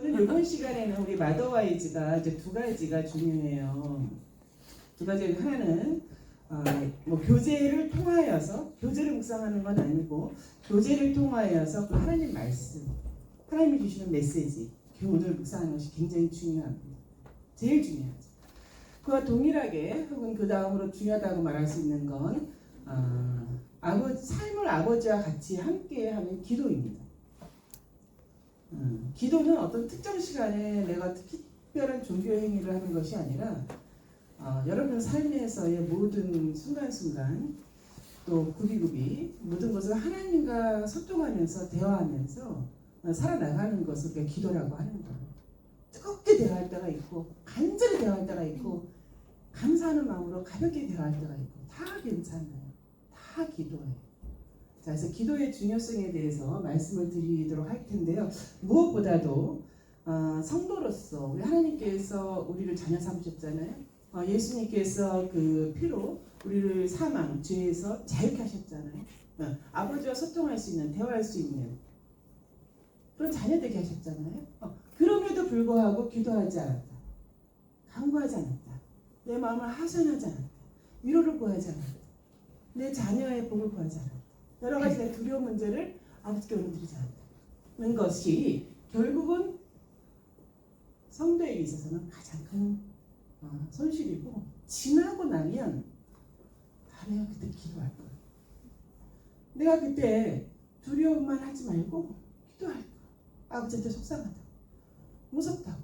오늘 이번 시간에는 우리 마더와이즈가 이제 두 가지가 중요해요. 두 가지. 하나는 뭐 교제를 통하여서, 교제를 묵상하는 건 아니고 교제를 통하여서 그 하나님 말씀, 하나님이 주시는 메시지, 교훈을 묵상하는 것이 굉장히 중요합니다. 제일 중요하죠. 그와 동일하게 혹은 그 다음으로 중요하다고 말할 수 있는 건 삶을 아버지와 같이 함께하는 기도입니다. 기도는 어떤 특정 시간에 내가 특별한 종교 행위를 하는 것이 아니라 여러분 삶에서의 모든 순간순간 또 구비구비 모든 것을 하나님과 소통하면서 대화하면서 살아나가는 것을 우리가 기도라고 하는 거예요. 뜨겁게 대화할 때가 있고 간절히 대화할 때가 있고 감사하는 마음으로 가볍게 대화할 때가 있고 다 괜찮아요. 다 기도예요. 자, 그래서 기도의 중요성에 대해서 말씀을 드리도록 할 텐데요. 무엇보다도 성도로서 우리 하나님께서 우리를 자녀 삼으셨잖아요. 예수님께서 그 피로 우리를 사망, 죄에서 자유케 하셨잖아요. 아버지와 소통할 수 있는, 대화할 수 있는 그런 자녀 되게 하셨잖아요. 그럼에도 불구하고 기도하지 않았다. 간구하지 않았다. 내 마음을 하선하지 않았다. 위로를 구하지 않았다. 내 자녀의 복을 구하지 않았다. 여러 가지 내 두려운 문제를 아버지께 올려드리지 않았다는 것이 결국은 성도에게 있어서는 가장 큰 손실이고, 지나고 나면 내가 그때 기도할 거야. 내가 그때 두려움만 하지 말고 기도할 거야. 아버지한테 속상하다고, 무섭다고,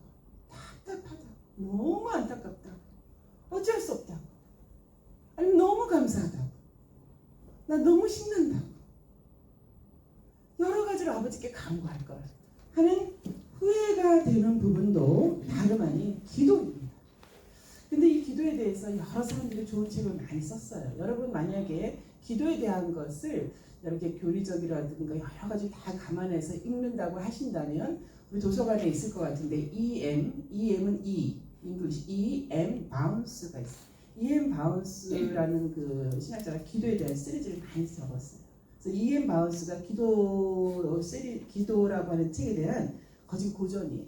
답답하다고, 너무 안타깝다고, 어쩔 수 없다고, 아니 너무 감사하다고, 나 너무 신난다고, 여러 가지로 아버지께 간구할 거야 하는 후회가 되는 부분도 다름 아닌 기도입니다. 근데 이 기도에 대해서 여러 사람들이 좋은 책을 많이 썼어요. 여러분 만약에 기도에 대한 것을 이렇게 교리적이라든가 여러 가지 다 감안해서 읽는다고 하신다면 우리 도서관에 있을 것 같은데 EM은 English, EM 바운스가 있어요. EM 바운스라는 그 신학자가 기도에 대한 시리즈를 많이 적었어요. 그래서 EM 바운스가 기도라고 하는 책에 대한 거진 고전이에요.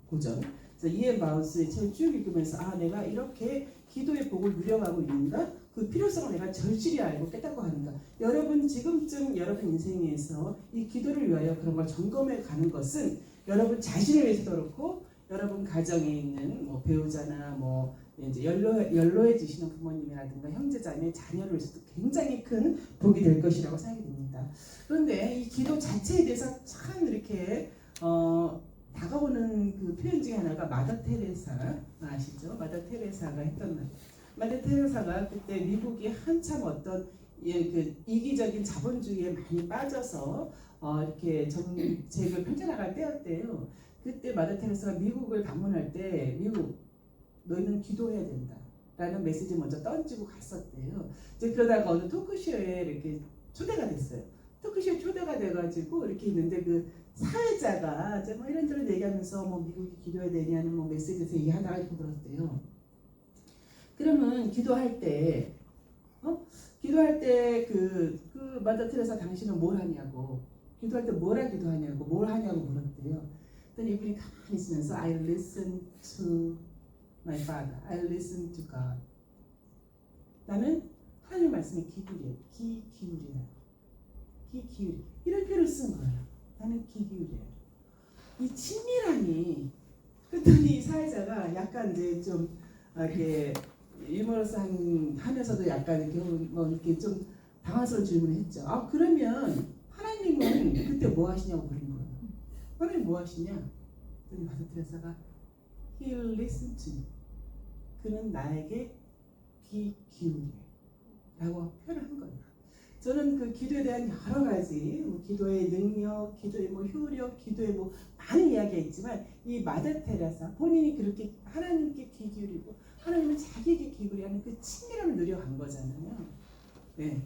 고전. 그래서 EM 바운스의 책을 쭉 읽으면서 내가 이렇게 기도의 복을 누려가고 있는가? 그 필요성을 내가 절실히 알고 깨닫고 하는가? 여러분 지금쯤 여러분 인생에서 이 기도를 위하여 그런 걸 점검해 가는 것은 여러분 자신을 위해서도 그렇고 여러분 가정에 있는 뭐 배우자나 뭐 이제 연로해지시는 부모님이라든가 형제자매 자녀를 위해서도 굉장히 큰 복이 될 것이라고 생각이 듭니다. 그런데 이 기도 자체에 대해서 참 이렇게 다가오는 그 표현 중에 하나가 마더 테레사 아시죠? 마더 테레사가 했던 말. 마더 테레사가 그때 미국이 한참 어떤 그 이기적인 자본주의에 많이 빠져서 이렇게 정책을 펼쳐나갈 때였대요. 그때 마더 테레사가 미국을 방문할 때 미국 너희는 기도해야 된다 라는 메시지 먼저 던지고 갔었대요. 이제 그러다가 어느 토크쇼에 이렇게 초대가 됐어요. 토크쇼에 초대가 돼가지고 이렇게 있는데 그 사회자가 이제 뭐 이런저런 얘기하면서 뭐 미국이 기도해야 되냐는 뭐 메시지에서 얘기하다가 이렇게 들었대요. 그러면 기도할 때 그 마더 테레사 당신은 뭘 하냐고, 기도할 때 뭐라 기도하냐고, 뭘 하냐고 물었대요. 그랬더니 이분이 가만히 있으면서 I listen to my father, I listen to God. 나는 하나님 말씀에 귀 기울여요. 이런 표현을 쓴 거예요. 나는 귀 기울여요. 이 친밀함이, 그랬더니 이 사회자가 약간 이제 좀 이렇게 유머러스하면서도 약간 이렇게 뭐 이렇게 좀 당황스러운 질문을 했죠. 그러면 하나님은 그때 뭐 하시냐고 물은 거예요. 하나님 뭐 하시냐? 그랬더니 마더 테레사가 He listened to me. 그는 나에게 귀 기울여라고 표현을 한 거예요. 저는 그 기도에 대한 여러 가지 기도의 능력, 기도의 뭐 효력, 기도의 뭐 많은 이야기가 있지만 이 마더 테레사 본인이 그렇게 하나님께 귀 기울이고 하나님은 자기에게 귀 기울이는 그 친밀함을 누려간 거잖아요. 네,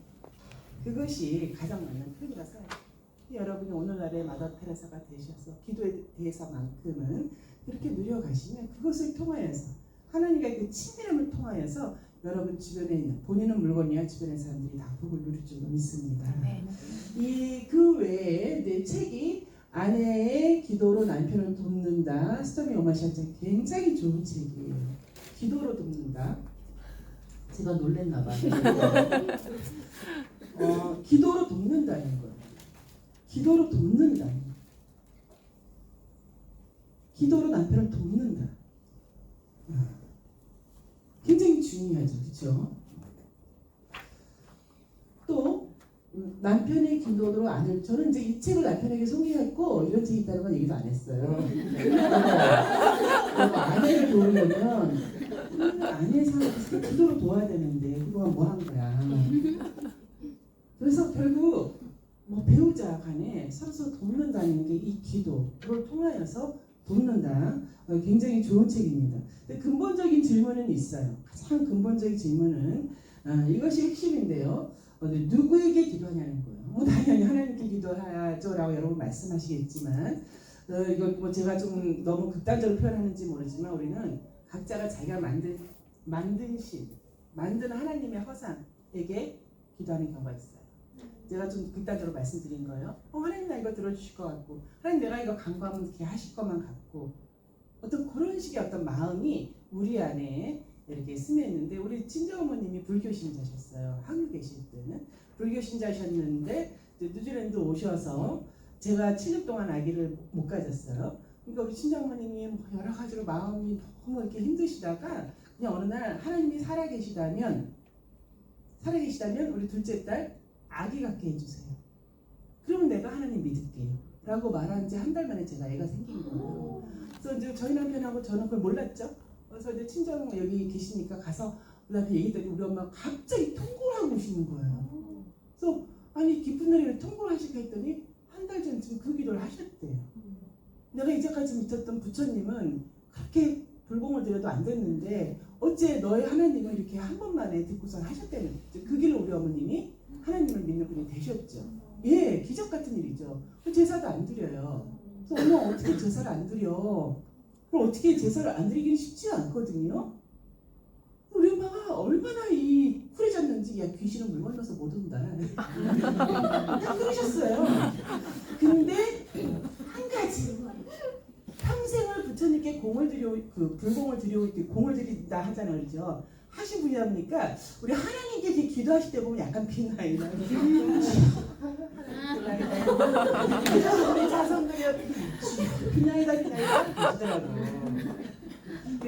그것이 가장 맞는 표현이라고 생각해요. 여러분이 오늘날의 마더 테레사가 되셔서 기도에 대해서만큼은 그렇게 누려가시면 그것을 통하여서 하나님과의 그 친밀함을 통하여서 여러분 주변에 있는 본인은 물건이야 주변의 사람들이 다 복을 누릴 줄 믿습니다. 그 외에 내 책이 아내의 기도로 남편을 돕는다. 스토미 오마샤짱 굉장히 좋은 책이에요. 기도로 돕는다. 제가 놀랬나 봐요. 기도로 돕는다는 거예요. 기도로 돕는다. 기도로 남편을 돕는다. 굉장히 중요하죠. 그렇죠? 또 남편의 기도로 아내, 저는 이제 이 책을 남편에게 소개했고 이런 책이 있다는 건 얘기도 안 했어요. 그리고 아내를 도우려면 아내 상황에서 기도로 도와야 되는데 그동안 뭐 한 거야. 그래서 결국 뭐 배우자 간에 서로 돕는다는 게 이 기도를 통하여서 돕는다. 굉장히 좋은 책입니다. 근데 근본적인 질문은 있어요. 가장 근본적인 질문은 이것이 핵심인데요. 누구에게 기도하냐는 거예요. 당연히 하나님께 기도하죠라고 여러분 말씀하시겠지만 이거 뭐 제가 좀 너무 극단적으로 표현하는지 모르지만 우리는 각자가 자기가 만든 신, 만든 하나님의 허상에게 기도하는 경우가 있어요. 제가 좀 극단적으로 말씀드린 거예요. 하나님 나 이거 들어주실 것 같고, 하나님 내가 이거 간구하면 이렇게 하실 것만 같고, 어떤 그런 식의 어떤 마음이 우리 안에 이렇게 스며있는데, 우리 친정어머님이 불교 신자셨어요. 한국 계실 때는 불교 신자셨는데 뉴질랜드 오셔서 제가 7년 동안 아기를 못 가졌어요. 그러니까 우리 친정어머님이 여러 가지로 마음이 너무 이렇게 힘드시다가 그냥 어느 날 하나님이 살아계시다면 우리 둘째 딸 아기 갖게 해주세요. 그러면 내가 하나님 믿을게요. 라고 말한 지 한 달 만에 제가 애가 생긴 거예요. 그래서 이제 저희 남편하고 저는 그걸 몰랐죠. 그래서 이제 친정 여기 계시니까 가서 우리 남편 얘기했더니 우리 엄마가 갑자기 통곡을 하고 오시는 거예요. 그래서 아니 기쁜 날에 왜 통곡을 하실까 했더니 한 달 전쯤 그 기도를 하셨대요. 내가 이제까지 믿었던 부처님은 그렇게 불공을 드려도 안 됐는데 어째 너의 하나님을 이렇게 한 번만에 듣고선 하셨다는 그 길로 우리 어머님이 하나님을 믿는 분이 되셨죠. 예, 기적 같은 일이죠. 제사도 안 드려요. 그래서 엄마 어떻게 제사를 안 드려? 그럼 어떻게 제사를 안 드리기는 쉽지 않거든요. 우리 엄마가 얼마나 이 쿨해졌는지 야 귀신은 물 건너서 못 온다. 딱 그러셨어요. 근데 한 가지 평생을 부처님께 불공을 드리고 공을 드린다 하잖아요, 그렇죠? 하신 분이라니까 우리 하나님께 이렇게 기도하실 때 보면 약간 빛나요. 우리 자손들이 빛나이다 하시더라고요.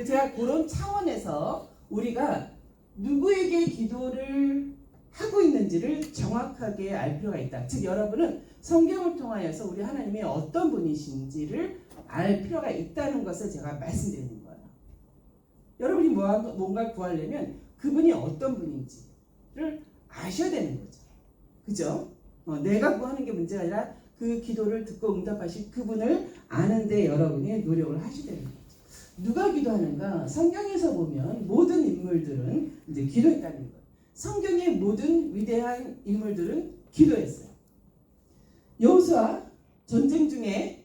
제가 그런 차원에서 우리가 누구에게 기도를 하고 있는지를 정확하게 알 필요가 있다. 즉 여러분은 성경을 통하여서 우리 하나님이 어떤 분이신지를 알 필요가 있다는 것을 제가 말씀드리는 거예요. 여러분이 뭔가 구하려면 그분이 어떤 분인지를 아셔야 되는 거죠. 그죠? 내가 구하는 게 문제가 아니라 그 기도를 듣고 응답하실 그분을 아는데 여러분이 노력을 하셔야 되는 거죠. 누가 기도하는가? 성경에서 보면 모든 인물들은 이제 기도했다는 거예요. 성경의 모든 위대한 인물들은 기도했어요. 여호수아 전쟁 중에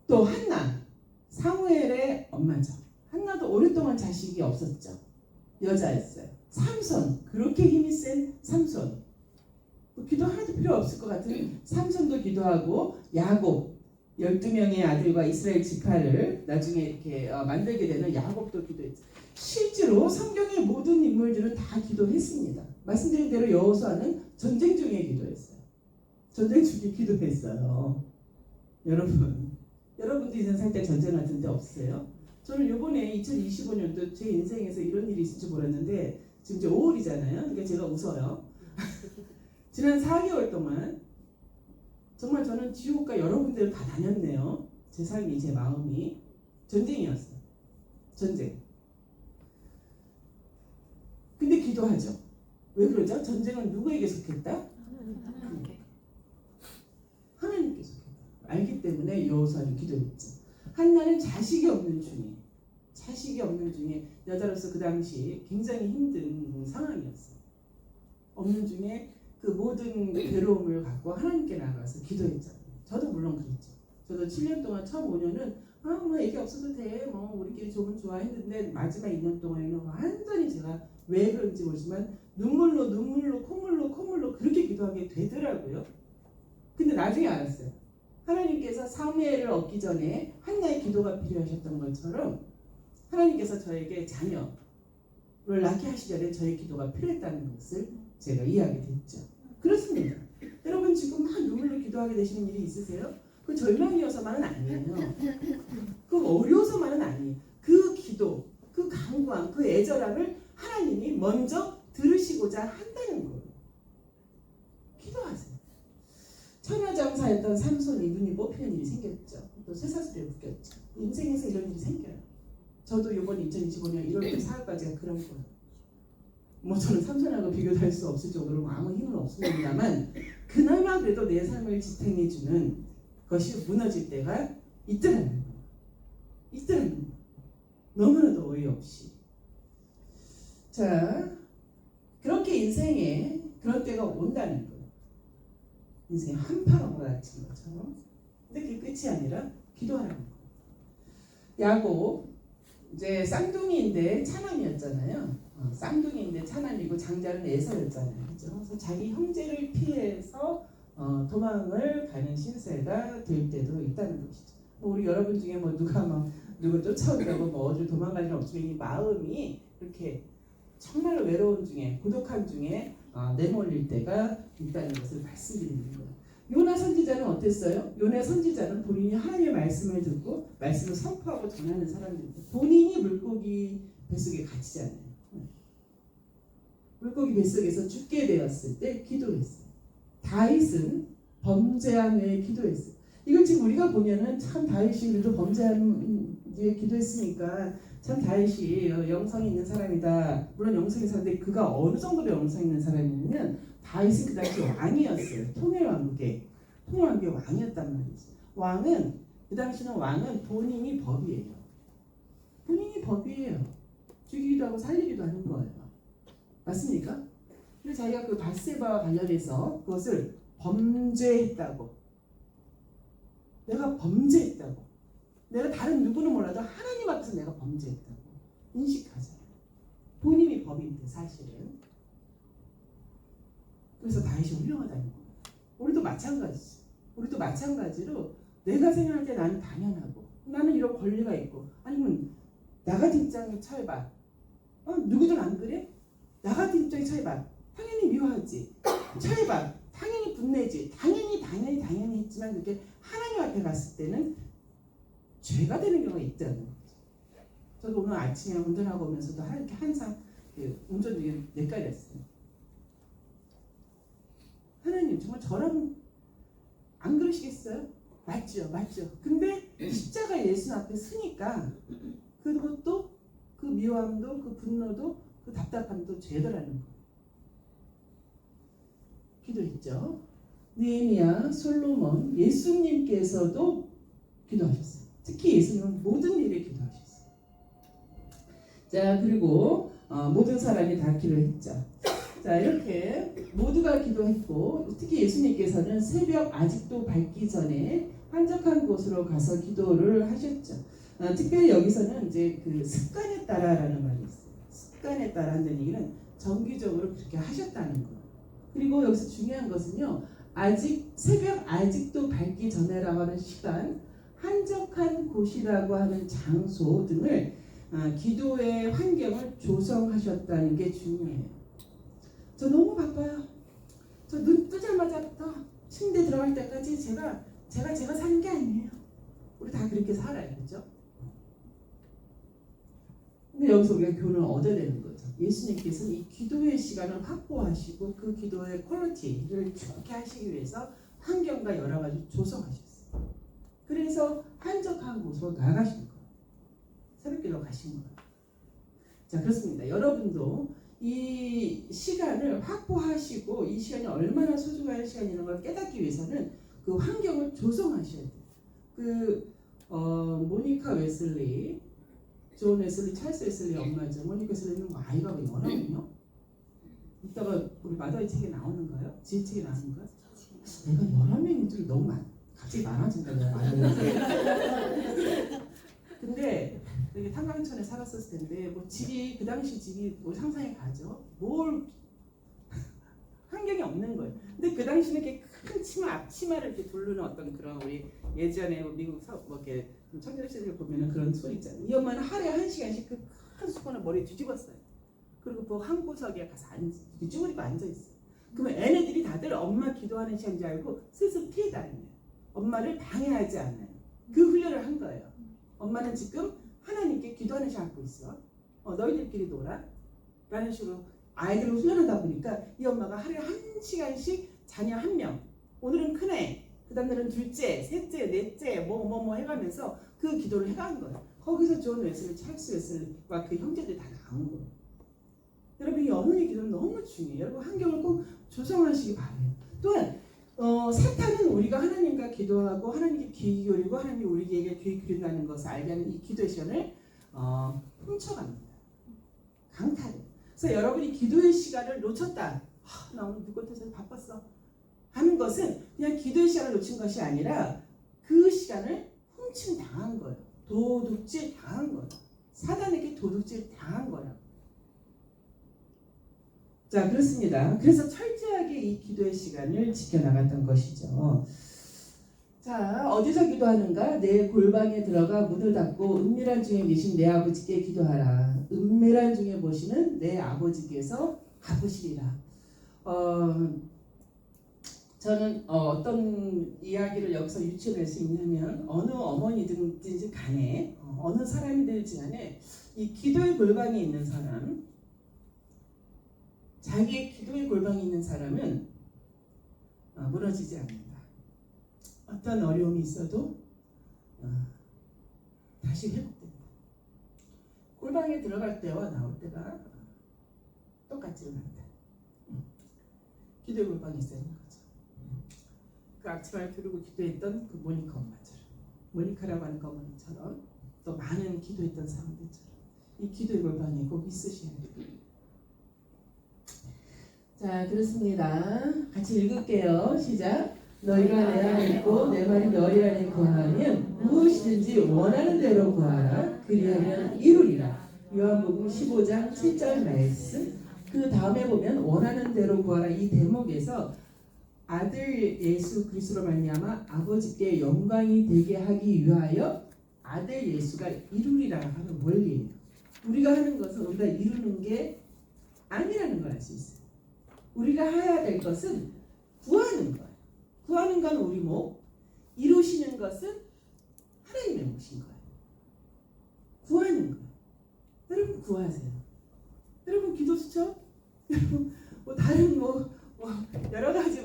또 한나, 사무엘의 엄마죠. 한나도 오랫동안 자식이 없었죠. 여자였어요. 삼손, 그렇게 힘이 센 삼손. 기도 하나도 필요 없을 것 같은 삼손도 기도하고 야곱, 12명의 아들과 이스라엘 지파를 나중에 이렇게 만들게 되는 야곱도 기도했죠. 실제로 성경의 모든 인물들은 다 기도했습니다. 말씀드린 대로 여호수아는 전쟁 중에 기도했어요. 전쟁 중에 기도했어요. 여러분도 인생 살 때 전쟁 같은 데 없어요? 저는 이번에 2025년도 제 인생에서 이런 일이 있을 줄 몰랐는데 지금 이제 5월이잖아요. 그러니까 제가 웃어요. 지난 4개월 동안 정말 저는 지옥과 여러 군데를 다 다녔네요. 제 삶이, 제 마음이 전쟁이었어요. 전쟁. 근데 기도하죠. 왜 그러죠? 전쟁은 누구에게 속했다? 하나님께 속했다. 알기 때문에 여호수아는 기도했죠. 한나는 자식이 없는 중에 여자로서 그 당시 굉장히 힘든 상황이었어요. 없는 중에 그 모든 괴로움을 갖고 하나님께 나가서 기도했잖아요. 저도 물론 그랬죠. 저도 7년 동안 처음 5년은 뭐 애기 없어도 돼. 뭐 우리끼리 조금 좋아했는데 마지막 2년 동안에는 완전히 제가 왜 그런지 모르지만 눈물로 콧물로 그렇게 기도하게 되더라고요. 근데 나중에 알았어요. 하나님께서 사무엘을 얻기 전에 한나의 기도가 필요하셨던 것처럼 하나님께서 저에게 자녀를 낳게 하시기 전에 저의 기도가 필요했다는 것을 제가 이해하게 됐죠. 그렇습니다. 여러분 지금 막 눈물로 기도하게 되시는 일이 있으세요? 그 절망이어서만은 아니에요. 그 어려워서만은 아니에요. 그 기도, 그 간구함, 그 애절함을 하나님이 먼저 들으시고자 한다는 거예요. 기도하세요. 처녀장사였던 삼손이 눈이 뽑히는 일이 생겼죠. 또 쇠사슬에 묶였죠. 인생에서 이런 일이 생겨요. 저도 이번 2025년 1월부터 4월까지가 그런 거예요. 뭐 저는 삼손하고 비교도 할 수 없을 정도로 아무 힘은 없습니다만 그나마 그래도 내 삶을 지탱해주는 것이 무너질 때가 있더라는 거예요. 있더라는 거예요. 너무나도 어이없이. 자, 그렇게 인생에 그런 때가 온다는 거예요. 인생이 한파로 몰아친 것처럼. 근데 그게 끝이 아니라 기도하라는 거예요. 야곱 이제 쌍둥이인데 차남이었잖아요. 쌍둥이인데 차남이고 장자는 에서였잖아요. 그렇죠? 그래서 자기 형제를 피해서 도망을 가는 신세가 될 때도 있다는 것이죠. 뭐 우리 여러분 중에 뭐 누가 막 누구 쫓아온다고 뭐 어디로 도망갈 일 없지만 이 마음이 이렇게 정말 외로운 중에 고독한 중에 내몰릴 때가 있다는 것을 말씀드리는 거예요. 요나 선지자는 어땠어요? 요나 선지자는 본인이 하나님의 말씀을 듣고 말씀을 선포하고 전하는 사람인데 본인이 물고기 뱃속에 갇히잖아요. 물고기 뱃속에서 죽게 되었을 때 기도했어요. 다윗은 범죄한 후에 기도했어요. 이걸 지금 우리가 보면은 참 다윗이 그래도 범죄한 뒤에 기도했으니까 참 다윗이 영성이 있는 사람이다. 물론 영성이 있었는데 그가 어느 정도로 영성이 있는 사람이냐면 다윗은 그 당시 왕이었어요. 통일왕국의 왕이었단 말이지. 왕은 그 당시는 왕은 본인이 법이에요. 본인이 법이에요. 죽이기도 하고 살리기도 하는 거예요. 맞습니까? 근데 자기가 그 밧세바와 관련해서 그것을 범죄했다고. 내가 범죄했다고. 내가 다른 누구는 몰라도 하나님 앞에서 내가 범죄했다고 인식하잖아요. 본인이 법인데 사실은. 그래서 다윗이 훌륭하다는 거예요. 우리도 마찬가지지. 우리도 마찬가지로 내가 생각할 때 나는 당연하고 나는 이런 권리가 있고 아니면 나 같은 입장에 처해봐. 누구든 안 그래? 나 같은 입장에 처해봐. 당연히 미워하지. 처해봐. 당연히 분내지. 당연히 했지만 그게 하나님 앞에 갔을 때는 죄가 되는 경우가 있다는 거죠. 저도 오늘 아침에 운전하고 오면서도 이렇게 항상 운전 중에 헷갈렸어요. 하나님 정말 저랑 안 그러시겠어요? 맞죠. 근데 십자가 예수 앞에 서니까 그것도 그 미워함도 그 분노도 그 답답함도 죄더라는 거예요. 기도했죠. 느헤미야, 솔로몬, 예수님께서도 기도하셨어요. 특히 예수님은 모든 일에 기도하셨어요. 자, 그리고 모든 사람이 다 기도했죠. 자, 이렇게 모두가 기도했고 특히 예수님께서는 새벽 아직도 밝기 전에 한적한 곳으로 가서 기도를 하셨죠. 특별히 여기서는 이제 그 습관에 따라라는 말이 있어요. 습관에 따라 한다는 얘기는 정기적으로 그렇게 하셨다는 거예요. 그리고 여기서 중요한 것은요. 새벽 아직도 밝기 전에라고 하는 시간, 한적한 곳이라고 하는 장소 등을 기도의 환경을 조성하셨다는 게 중요해요. 저 너무 바빠요. 저 눈 뜨자마자부터 침대 들어갈 때까지 제가 사는 게 아니에요. 우리 다 그렇게 살아요. 그렇죠? 근데 여기서 우리가 교훈을 얻어야 되는 거죠. 예수님께서는 이 기도의 시간을 확보하시고 그 기도의 퀄리티를 좋게 하시기 위해서 환경과 여러 가지 조성하셨어요. 그래서 한적한 곳으로 나가신 거예요. 새벽기도 가신 거예요. 자, 그렇습니다. 여러분도 이 시간을 확보하시고 이 시간이 얼마나 소중한 시간이라는 걸 깨닫기 위해서는 그 환경을 조성하셔야 돼요. 모니카 웨슬리, 존 웨슬리, 찰스 웨슬리 엄마죠. 모니카 웨슬리는 아이가 11이요? 이따가 우리 마더의 책에 나오는가요? 지혜 책에 나오는가요? 내가 11명인 줄 너무 갑자기 많아진다. 근데 되게 탄광촌에 살았었을 텐데 뭐 집이 그 당시 집이 뭐 상상이 가죠. 뭘 환경이 없는 거예요. 근데 그 당시는 이렇게 큰 침을 앞치마를 이렇게 두르는 어떤 그런 우리 예전에 미국 뭐 이렇게 청년시대를 보면은 그런 소리 있잖아요. 이 엄마는 하루에 1시간씩 그 큰 수건을 머리에 뒤집었어요. 그리고 그 한 구석에 가서 쭈그리고 앉아 있어요. 그러면 애네들이 다들 엄마 기도하는 시간인 줄 알고 스스로 피해 다녀요. 엄마를 방해하지 않아요. 그 훈련을 한 거예요. 엄마는 지금 하나님께 기도하는 시간 갖고 있어. 너희들끼리 놀아. 라는 식으로 아이들을 훈련하다 보니까 이 엄마가 하루에 1시간씩 자녀 1명, 오늘은 큰애, 그 다음 날은 둘째, 셋째, 넷째 뭐 해가면서 그 기도를 해가는 거예요. 거기서 존 웨슬리, 찰스 웨슬리와 그 형제들이 다 나온 거예요. 여러분 이 어머니 기도는 너무 중요해요. 여러분 환경을 꼭 조성하시기 바라요. 또한 사탄은 우리가 하나님과 기도하고 하나님께 귀 기울이고 하나님이 우리에게 귀 기울인다는 것을 알게 하는 이 기도의 시간을 훔쳐갑니다. 강탈해요. 그래서 여러분이 기도의 시간을 놓쳤다. 나 오늘 누구한테 바빴어. 하는 것은 그냥 기도의 시간을 놓친 것이 아니라 그 시간을 훔침 당한 거예요. 도둑질 당한 거예요. 사단에게 도둑질 당한 거예요. 자, 그렇습니다. 그래서 철저하게 이 기도의 시간을 지켜나갔던 것이죠. 자, 어디서 기도하는가? 내 골방에 들어가 문을 닫고 은밀한 중에 계신 내 아버지께 기도하라. 은밀한 중에 보시는 내 아버지께서 갚으시리라. 저는 어떤 이야기를 여기서 유추할 수 있냐면 어느 어머니든지 간에 어느 사람이든지 간에 이 기도의 골방에 있는 사람, 자기의 기도의 골방에 있는 사람은 무너지지 않는다. 어떤 어려움이 있어도 다시 회복된다. 골방에 들어갈 때와 나올 때가 똑같지는 않다. 기도의 골방에 있어야 하는 거죠. 그 앞치마를 두르고 기도했던 그 모니카 엄마처럼, 모니카라고 하는 어머니처럼, 또 많은 기도했던 사람들처럼 이 기도의 골방에 꼭 있으셔야 돼요. 자, 그렇습니다. 같이 읽을게요. 시작. 너희가 내 안에 있고 내 말이 너희 안에 거하면 무엇이든지 원하는 대로 구하라. 그리하면 이루리라. 요한복음 15장 7절 말씀. 그 다음에 보면 원하는 대로 구하라 이 대목에서 아들 예수 그리스도로 말미암아 아버지께 영광이 되게 하기 위하여 아들 예수가 이루리라 하는 원리예요. 우리가 하는 것은 우리가 이루는 게 아니라는 걸 알 수 있어요. 우리가 해야 될 것은 구하는 거예요. 구하는 건 우리 목, 이루시는 것은 하나님의 몫인 거예요. 구하는 거예요. 여러분 구하세요. 여러분 기도 수첩? 여러분 뭐 다른 여러 가지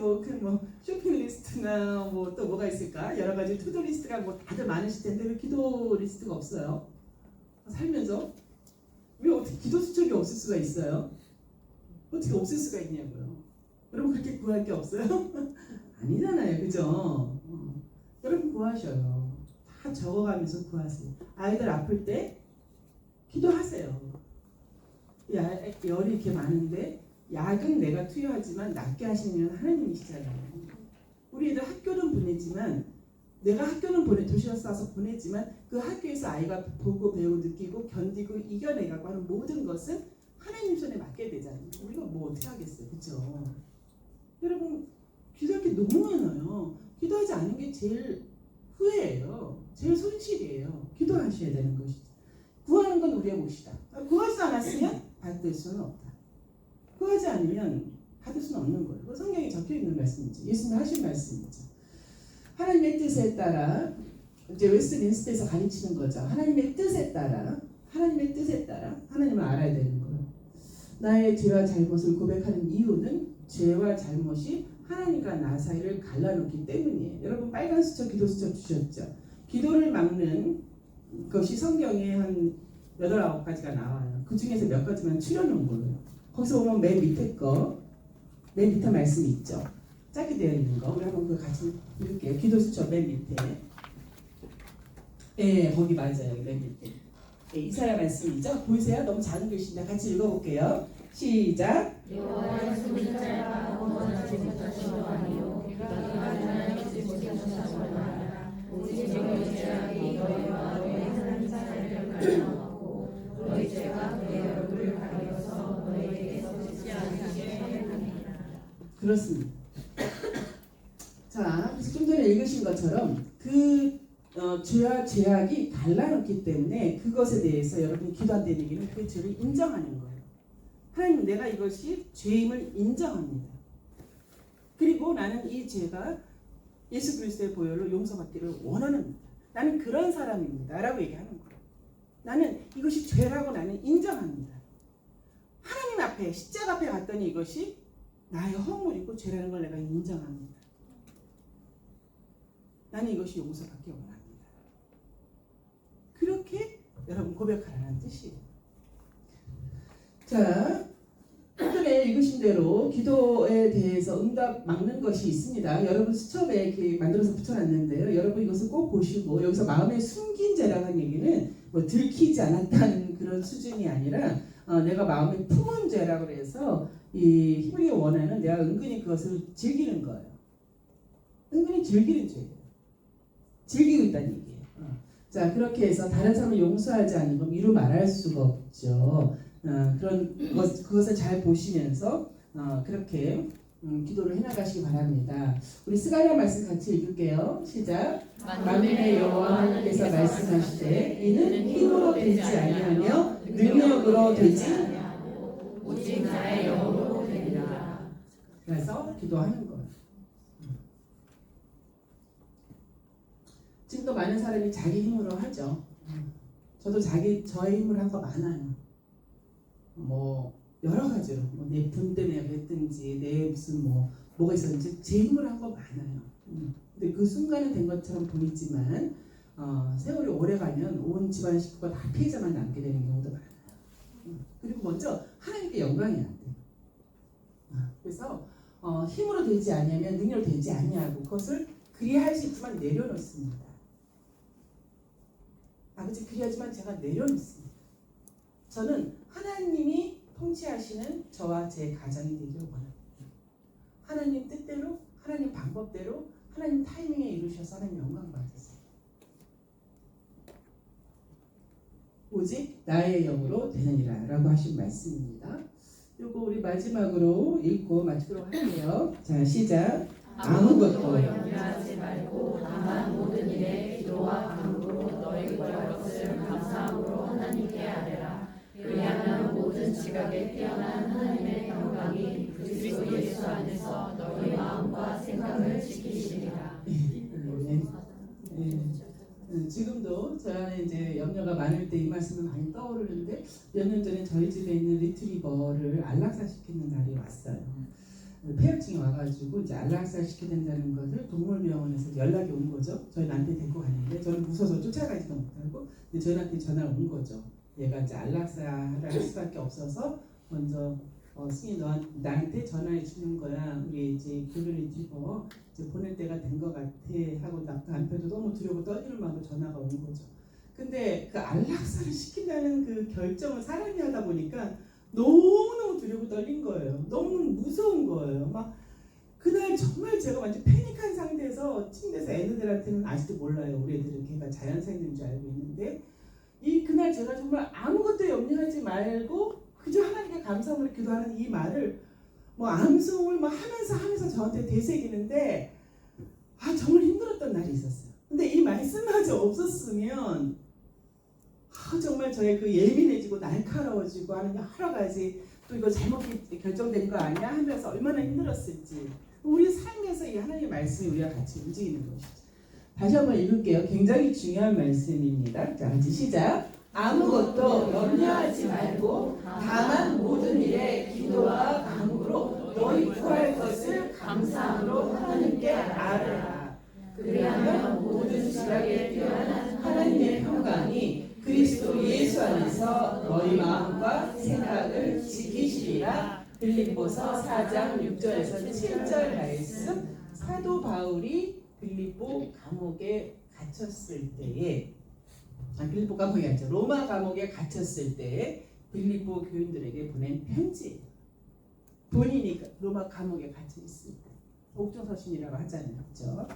쇼핑 리스트나 또 뭐가 있을까? 여러 가지 투두 리스트가 다들 많으실 텐데 왜 기도 리스트가 없어요? 살면서 왜 어떻게 기도 수첩이 없을 수가 있어요? 어떻게 없을 수가 있냐고요? 여러분 그렇게 구할 게 없어요? 아니잖아요, 그죠? 여러분 구하셔요. 다 적어가면서 구하세요. 아이들 아플 때 기도하세요. 열이 이렇게 많은데 약은 내가 투여하지만 낫게 하시는 하나님이시잖아요. 우리 애들 학교는 보내지만 내가 학교는 도시락 싸서 보내지만 그 학교에서 아이가 보고 배우고 느끼고 견디고 이겨내가고 하는 모든 것은 하나님 손에 맡게 되잖아요. 우리가 뭐 어떻게 하겠어요, 그렇죠? 여러분 기도할 게 너무 많아요. 기도하지 않은 게 제일 후회예요. 제일 손실이에요. 기도하셔야 되는 것이죠. 구하는 건 우리의 몫이다. 구하지 않았으면 받을 수는 없다. 구하지 않으면 받을 수는 없는 거예요. 그 성경에 적혀 있는 말씀이죠. 예수님 하신 말씀이죠. 하나님의 뜻에 따라 이제 웨스트민스터에서 가르치는 거죠. 하나님의 뜻에 따라 하나님을 알아야 되는 거예요. 나의 죄와 잘못을 고백하는 이유는 죄와 잘못이 하나님과 나 사이를 갈라놓기 때문이에요. 여러분 빨간 수첩, 기도 수첩 주셨죠? 기도를 막는 것이 성경에 한 8, 9가지가 나와요. 그 중에서 몇 가지만 추려놓은 거예요. 거기서 보면 맨 밑에 맨 밑에 말씀이 있죠. 짧게 되어 있는 거. 우리 한번 그거 같이 읽을게요. 기도 수첩 맨 밑에. 거기 맞아요. 맨 밑에. 이사야 말씀이죠. 보이세요? 너무 작은 글씨인데 같이 읽어볼게요. 시작. 여호와의 손이 짧아 원하지 못하시는 아니요 하나님의 뜻이 못하시는 아니라 오직 너희 죄악이 너희 마음에 하나님 사랑을 갈라놓고 너희 죄가 그의 얼굴을 가려서 너희에게서 듣지 않으시게 하느니라. 그렇습니다. 자, 자, 그래서 좀 전에 읽으신 것처럼 그 죄와 죄악이 갈라놓기 때문에 그것에 대해서 여러분이 기도한다는 얘기는 그 죄를 인정하는 거예요. 하나님, 내가 이것이 죄임을 인정합니다. 그리고 나는 이 죄가 예수 그리스도의 보혈로 용서받기를 원하는, 나는 그런 사람입니다 라고 얘기하는 거예요. 나는 이것이 죄라고 나는 인정합니다. 하나님 앞에, 십자가 앞에 갔더니 이것이 나의 허물이고 죄라는 걸 내가 인정합니다. 나는 이것이 용서받기 원합니다. 그렇게 여러분 고백하라는 뜻이에요. 자, 조금에 읽으신 대로 기도에 대해서 응답 막는 것이 있습니다. 여러분 수첩에 이렇게 만들어서 붙여놨는데요. 여러분 이것을 꼭 보시고, 여기서 마음에 숨긴 죄라는 얘기는 뭐 들키지 않았다는 그런 수준이 아니라 내가 마음에 품은 죄라고 해서 이 히브리 원어는 내가 은근히 그것을 즐기는 거예요. 은근히 즐기는 죄예요. 즐기고 있다는 얘기예요. 자, 그렇게 해서 다른 사람을 용서하지 않으면 이루 말할 수가 없죠. 그것을 잘 보시면서 그렇게 기도를 해나가시기 바랍니다. 우리 스가랴 말씀 같이 읽을게요. 시작. 만민의 여호와 하나님께서 말씀하시되 이는 힘으로 되지 아니하며 능력으로 되지 아니하고 오직 나의 영으로 되리라. 그래서 기도하는 거예요. 지금도 많은 사람이 자기 힘으로 하죠. 저도 저의 힘으로 한 거 많아요. 뭐 여러 가지로 내 분 때문에 했든지 내 무슨 뭐가 있었는지 제 힘으로 한 거 많아요. 근데 그 순간은 된 것처럼 보이지만 세월이 오래 가면 온 집안 식구가 다 피해자만 남게 되는 경우도 많아요. 그리고 먼저 하나님께 영광이 안 돼요. 그래서 힘으로 되지 아니하면 능력으로 되지 아니하고 그것을 그리할 수 있지만 내려놓습니다. 아버지, 그리하지만 제가 내려놓습니다. 저는 하나님이 통치하시는 저와 제 가정이 되기를 원합니다. 하나님 뜻대로, 하나님 방법대로, 하나님 타이밍에 이루셔서 하나님 영광 받으세요. 오직 나의 영으로 되느니라 라고 하신 말씀입니다. 요거 우리 마지막으로 읽고 마치도록 할게요. 자, 시작. 아무것도 염려하지 말고 다만 모든 일에 기도와 간구로 너희 구할 것을 감사함으로 하나님께 아뢰라. 그리하면 모든 지각에 뛰어난 하나님의 평강이 그리스도 예수 안에서 너희 마음과 생각을 지키시리라. 지금도 저 안에 이제 염려가 많을 때 이 말씀은 많이 떠오르는데, 몇 년 전에 저희 집에 있는 리트리버를 안락사 시키는 날이 왔어요. 폐혈증이 와가지고 이제 안락사 시켜야 된다는 것을 동물병원에서 연락이 온 거죠. 저희 남편 데리고 갔는데 저는 무서워서 쫓아가지도 못하고, 근데 저희한테 전화가 온 거죠. 얘가 이제 안락사를 할 수밖에 없어서 먼저 승희 나한테 전화해 주는 거야. 우리 이제 교회를 뒤집어 이제 보낼 때가 된 것 같아 하고 남편도 너무 두려워 떨리는 마음으로 전화가 온 거죠. 근데 그 안락사를 시킨다는 그 결정을 사람이 하다 보니까 너무너무 두렵고 떨린 거예요. 너무 무서운 거예요. 막 그날 정말 제가 완전 패닉한 상태에서 침대에서 애들한테는 아직도 몰라요. 우리 애들은 걔가 자연사인 줄 알고 있는데, 그날 제가 정말 아무것도 염려하지 말고 그저 하나님께 감사함으로 기도하는 이 말을 암송을 하면서 저한테 되새기는데, 정말 힘들었던 날이 있었어요. 근데 이 말씀마저 없었으면 정말 저의 그 예민해지고 날카로워지고 하는 여러 가지, 또 이거 잘못 결정된 거 아니야 하면서 얼마나 힘들었을지, 우리 삶에서 이 하나님의 말씀이 우리가 같이 움직이는 것이죠. 다시 한번 읽을게요. 굉장히 중요한 말씀입니다. 자, 같이 시작. 아무것도 염려하지 말고 다만 모든 일에 기도와 간구로 너희 구할 것을 감사함으로 하나님께 아뢰라. 그리하면 모든 지각에 뛰어난 하나님의 평강이 그리스도 예수 안에서 너희 마음과 생각을 지키시리라. 빌립보서 4장 6절에서 7절 말씀. 사도 바울이 빌립보 감옥에 갇혔을 때에, 빌립보 감옥이 아니죠, 로마 감옥에 갇혔을 때에 빌립보 교인들에게 보낸 편지. 본인이 로마 감옥에 갇혀 있을 때 옥중서신이라고 하잖아요, 그렇죠?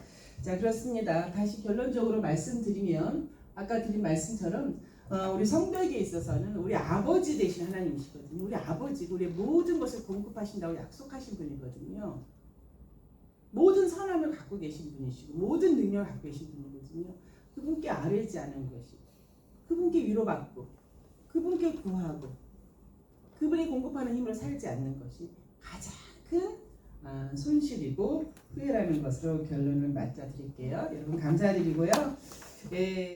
자, 그렇습니다. 다시 결론적으로 말씀드리면, 아까 드린 말씀처럼 우리 성도에게 있어서는 우리 아버지 되신 하나님이시거든요. 우리 아버지고 우리 모든 것을 공급하신다고 약속하신 분이거든요. 모든 선함을 갖고 계신 분이시고 모든 능력을 갖고 계신 분이거든요. 그분께 아뢰지 않은 것이, 그분께 위로받고 그분께 구하고 그분이 공급하는 힘으로 살지 않는 것이 가장 큰 손실이고 후회라는 것으로 결론을 맞춰 드릴게요. 여러분 감사드리고요. 예.